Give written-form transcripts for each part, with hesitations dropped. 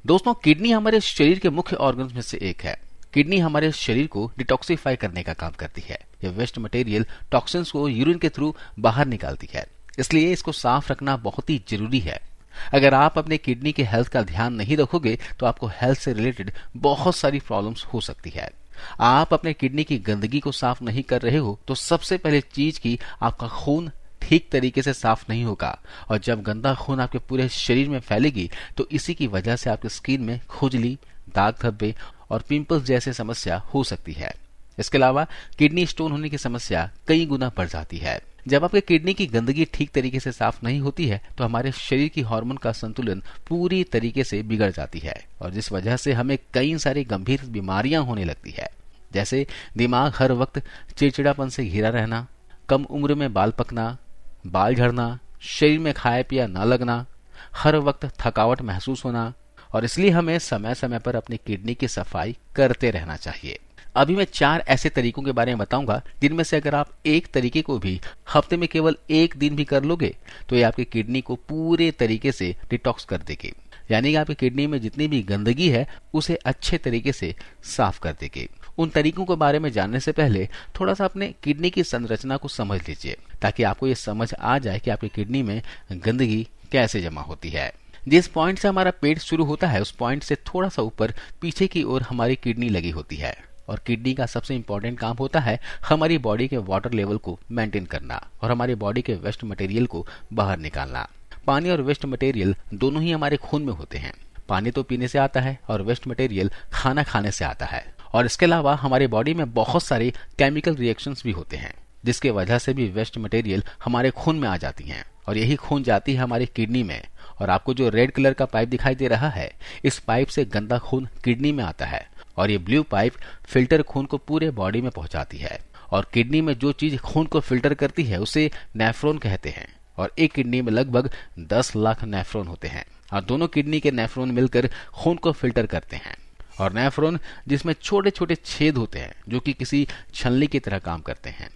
दोस्तों, किडनी हमारे शरीर के मुख्य ऑर्गन्स में से एक है। किडनी हमारे शरीर को डिटॉक्सिफाई करने का काम करती है। ये वेस्ट मटेरियल टॉक्सिन्स को यूरिन के थ्रू बाहर निकालती है, इसलिए इसको साफ रखना बहुत ही जरूरी है। अगर आप अपने किडनी के हेल्थ का ध्यान नहीं रखोगे तो आपको हेल्थ से रिलेटेड बहुत सारी प्रॉब्लम्स हो सकती है। आप अपने किडनी की गंदगी को साफ नहीं कर रहे हो तो सबसे पहले चीज की आपका खून ठीक तरीके से साफ नहीं होगा, और जब गंदा खून आपके पूरे शरीर में फैलेगी तो इसी की वजह से आपकी स्किन में खुजली, दाग धब्बे और पिंपल्स जैसे समस्या हो सकती है। इसके अलावा किडनी स्टोन होने की समस्या कई गुना बढ़ जाती है। जब आपके किडनी की गंदगी ठीक तरीके से साफ नहीं होती है तो हमारे शरीर की हार्मोन का संतुलन पूरी तरीके से बिगड़ जाती है, और जिस वजह से हमें कई सारी गंभीर बीमारियां होने लगती है, जैसे दिमाग हर वक्त चिड़चिड़ापन से घिरा रहना, कम उम्र में बाल पकना, बाल झड़ना, शरीर में खाया पिया न लगना, हर वक्त थकावट महसूस होना। और इसलिए हमें समय समय पर अपनी किडनी की सफाई करते रहना चाहिए। अभी मैं 4 ऐसे तरीकों के बारे में बताऊंगा जिनमें से अगर आप एक तरीके को भी हफ्ते में केवल एक दिन भी कर लोगे तो ये आपकी किडनी को पूरे तरीके से डिटॉक्स कर देगी, यानी कि आपकी किडनी में जितनी भी गंदगी है उसे अच्छे तरीके से साफ कर देगी। उन तरीकों के बारे में जानने से पहले थोड़ा सा अपने किडनी की संरचना को समझ लीजिए, ताकि आपको ये समझ आ जाए कि आपकी किडनी में गंदगी कैसे जमा होती है। जिस पॉइंट से हमारा पेट शुरू होता है उस पॉइंट से थोड़ा सा ऊपर पीछे की ओर हमारी किडनी लगी होती है, और किडनी का सबसे इंपॉर्टेंट काम होता है हमारी बॉडी के वाटर लेवल को मेंटेन करना और हमारी बॉडी के वेस्ट मटेरियल को बाहर निकालना। पानी और वेस्ट मटेरियल दोनों ही हमारे खून में होते हैं। पानी तो पीने से आता है और वेस्ट मटेरियल खाना खाने से आता है, और इसके अलावा हमारे बॉडी में बहुत सारे केमिकल रिएक्शंस भी होते हैं, जिसके वजह से भी वेस्ट मटेरियल हमारे खून में आ जाती हैं, और यही खून जाती है हमारी किडनी में। और आपको जो रेड कलर का पाइप दिखाई दे रहा है, इस पाइप से गंदा खून किडनी में आता है, और ये ब्लू पाइप फिल्टर खून को पूरे बॉडी में पहुंचाती है। और किडनी में जो चीज खून को फिल्टर करती है उसे नेफ्रॉन कहते हैं, और एक किडनी में लगभग 10 लाख नेफ्रॉन होते हैं, और दोनों किडनी के नेफ्रॉन मिलकर खून को फिल्टर करते हैं। और नेफ्रॉन जिसमें छोटे छोटे छेद होते हैं जो कि किसी छलनी की तरह काम करते हैं।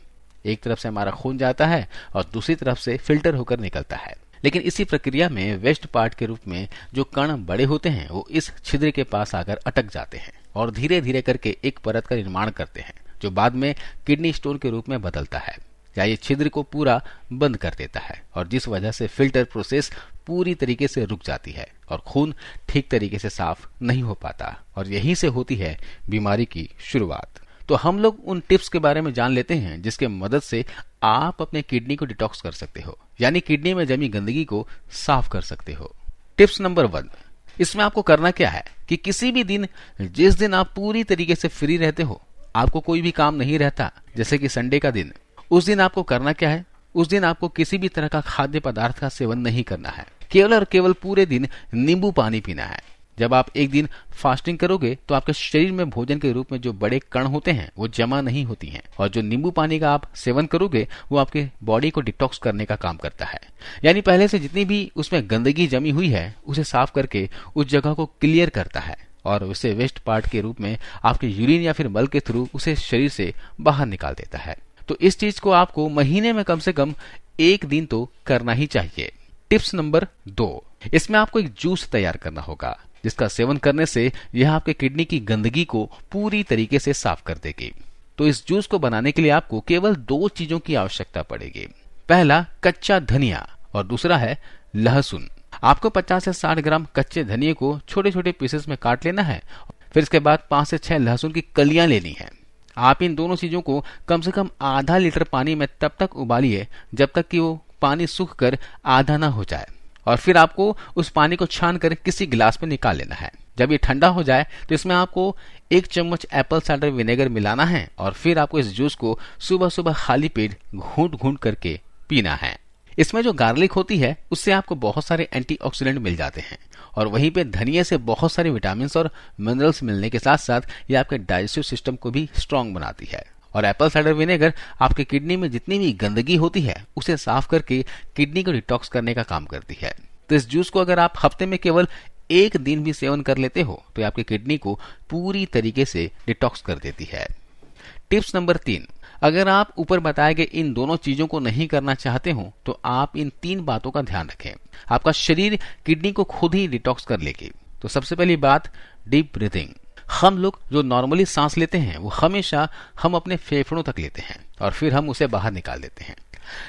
एक तरफ से हमारा खून जाता है और दूसरी तरफ से फिल्टर होकर निकलता है, लेकिन इसी प्रक्रिया में वेस्ट पार्ट के रूप में जो कण बड़े होते हैं वो इस छिद्र के पास आकर अटक जाते हैं और धीरे धीरे करके एक परत का निर्माण करते हैं, जो बाद में किडनी स्टोन के रूप में बदलता है, या ये छिद्र को पूरा बंद कर देता है, और जिस वजह से फिल्टर प्रोसेस पूरी तरीके से रुक जाती है और खून ठीक तरीके से साफ नहीं हो पाता, और यहीं से होती है बीमारी की शुरुआत। तो हम लोग उन टिप्स के बारे में जान लेते हैं जिसके मदद से आप अपने किडनी को डिटॉक्स कर सकते हो, यानी किडनी में जमी गंदगी को साफ कर सकते हो। टिप्स नंबर 1, इसमें आपको करना क्या है कि किसी भी दिन, जिस दिन आप पूरी तरीके से फ्री रहते हो, आपको कोई भी काम नहीं रहता, जैसे कि संडे का दिन, उस दिन आपको करना क्या है, उस दिन आपको किसी भी तरह का खाद्य पदार्थ का सेवन नहीं करना है। केवल और केवल पूरे दिन नींबू पानी पीना है। जब आप एक दिन फास्टिंग करोगे तो आपके शरीर में भोजन के रूप में जो बड़े कण होते हैं वो जमा नहीं होती हैं, और जो नींबू पानी का आप सेवन करोगे वो आपके बॉडी को डिटॉक्स करने का काम करता है, यानी पहले से जितनी भी उसमें गंदगी जमी हुई है उसे साफ करके उस जगह को क्लियर करता है, और उसे वेस्ट पार्ट के रूप में आपके यूरिन या फिर मल के थ्रू उसे शरीर से बाहर निकाल देता है। तो इस चीज को आपको महीने में कम से कम एक दिन तो करना ही चाहिए। टिप्स नंबर 2, इसमें आपको एक जूस तैयार करना होगा जिसका सेवन करने से यह आपके किडनी की गंदगी को पूरी तरीके से साफ कर देगी। तो इस जूस को बनाने के लिए आपको केवल 2 चीजों की आवश्यकता पड़ेगी। पहला कच्चा धनिया और दूसरा है लहसुन। आपको 50 से 60 ग्राम कच्चे धनिये को छोटे छोटे पीसेस में काट लेना है। फिर इसके बाद 5 से 6 लहसुन की कलियां लेनी है। आप इन दोनों चीजों को कम से कम आधा लीटर पानी में तब तक उबालिए जब तक कि वो पानी सूख कर आधा ना हो जाए, और फिर आपको उस पानी को छान कर किसी गिलास में निकाल लेना है। जब ये ठंडा हो जाए तो इसमें आपको 1 चम्मच एप्पल साइडर विनेगर मिलाना है, और फिर आपको इस जूस को सुबह सुबह खाली पेट घूंट घूंट करके पीना है। इसमें जो गार्लिक होती है उससे आपको बहुत सारे एंटीऑक्सीडेंट मिल जाते हैं, और वहीं पे धनिया से बहुत सारे विटामिन और मिनरल्स मिलने के साथ साथ ये आपके डाइजेस्टिव सिस्टम को भी स्ट्रांग बनाती है। और एप्पल साइडर विनेगर आपके किडनी में जितनी भी गंदगी होती है उसे साफ करके किडनी को डिटॉक्स करने का काम करती है। तो इस जूस को अगर आप हफ्ते में केवल एक दिन भी सेवन कर लेते हो तो आपकी किडनी को पूरी तरीके से डिटॉक्स कर देती है। टिप्स नंबर 3, अगर आप ऊपर बताए गए इन दोनों चीजों को नहीं करना चाहते हो तो आप इन 3 बातों का ध्यान रखें। आपका शरीर किडनी को खुद ही डिटॉक्स कर लेगी। तो सबसे पहली बात, डीप ब्रीथिंग। हम लोग जो नॉर्मली सांस लेते हैं वो हमेशा हम अपने फेफड़ों तक लेते हैं और फिर हम उसे बाहर निकाल देते हैं।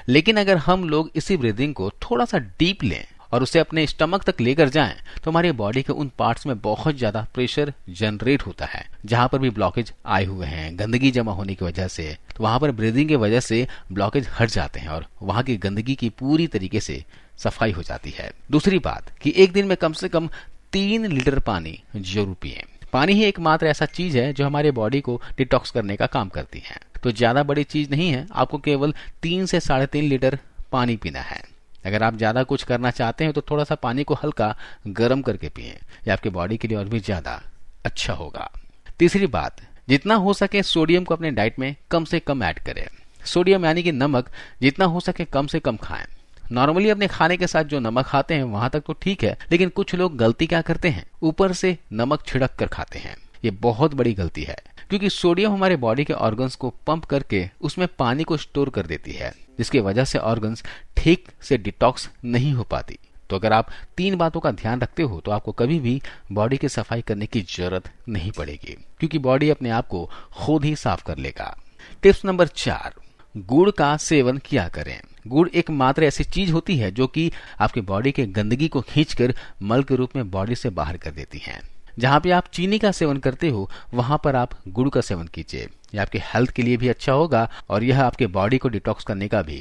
लेकिन अगर हम लोग इसी ब्रीदिंग को थोड़ा सा डीप लें और उसे अपने स्टमक तक लेकर जाएं, तो हमारी बॉडी के उन पार्ट्स में बहुत ज्यादा प्रेशर जनरेट होता है जहां पर भी ब्लॉकेज आए हुए हैं, गंदगी जमा होने की वजह से। तो वहां पर ब्रीदिंग की वजह से ब्लॉकेज हट जाते हैं और वहां की गंदगी की पूरी तरीके से सफाई हो जाती है। दूसरी बात कि एक दिन में कम से कम 3 लीटर पानी जरूर पिएं। पानी ही एकमात्र ऐसा चीज है जो हमारे बॉडी को डिटॉक्स करने का काम करती है। तो ज्यादा बड़ी चीज नहीं है, आपको केवल 3 से 3.5 लीटर पानी पीना है। अगर आप ज्यादा कुछ करना चाहते हैं तो थोड़ा सा पानी को हल्का गर्म करके पिएं, ये आपके बॉडी के लिए और भी ज्यादा अच्छा होगा। तीसरी बात, जितना हो सके सोडियम को अपने डाइट में कम से कम ऐड करें। सोडियम यानी कि नमक जितना हो सके कम से कम खाएं। नॉर्मली अपने खाने के साथ जो नमक खाते हैं वहां तक तो ठीक है, लेकिन कुछ लोग गलती क्या करते हैं, ऊपर से नमक छिड़क कर खाते हैं। ये बहुत बड़ी गलती है, क्योंकि सोडियम हमारे बॉडी के ऑर्गन्स को पंप करके उसमें पानी को स्टोर कर देती है, जिसकी वजह से ऑर्गन्स ठीक से डिटॉक्स नहीं हो पाती। तो अगर आप 3 बातों का ध्यान रखते हो तो आपको कभी भी बॉडी की सफाई करने की जरूरत नहीं पड़ेगी, क्योंकि बॉडी अपने आप को खुद ही साफ कर लेगा। टिप्स नंबर 4, गुड़ का सेवन किया करें। गुड़ एकमात्र ऐसी चीज होती है जो कि आपके बॉडी के गंदगी को खींचकर मल के रूप में बॉडी से बाहर कर देती है। जहां पे आप चीनी का सेवन करते हो वहां पर आप गुड़ का सेवन कीजिए। यह आपके हेल्थ के लिए भी अच्छा होगा और यह आपके बॉडी को डिटॉक्स करने का भी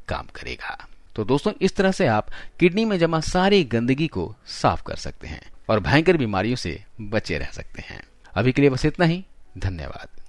काम करेगा। तो दोस्तों, इस तरह से आप किडनी में जमा सारी गंदगी को साफ कर सकते हैं और भयंकर बीमारियों से बचे रह सकते हैं। अभी के लिए बस इतना ही। धन्यवाद।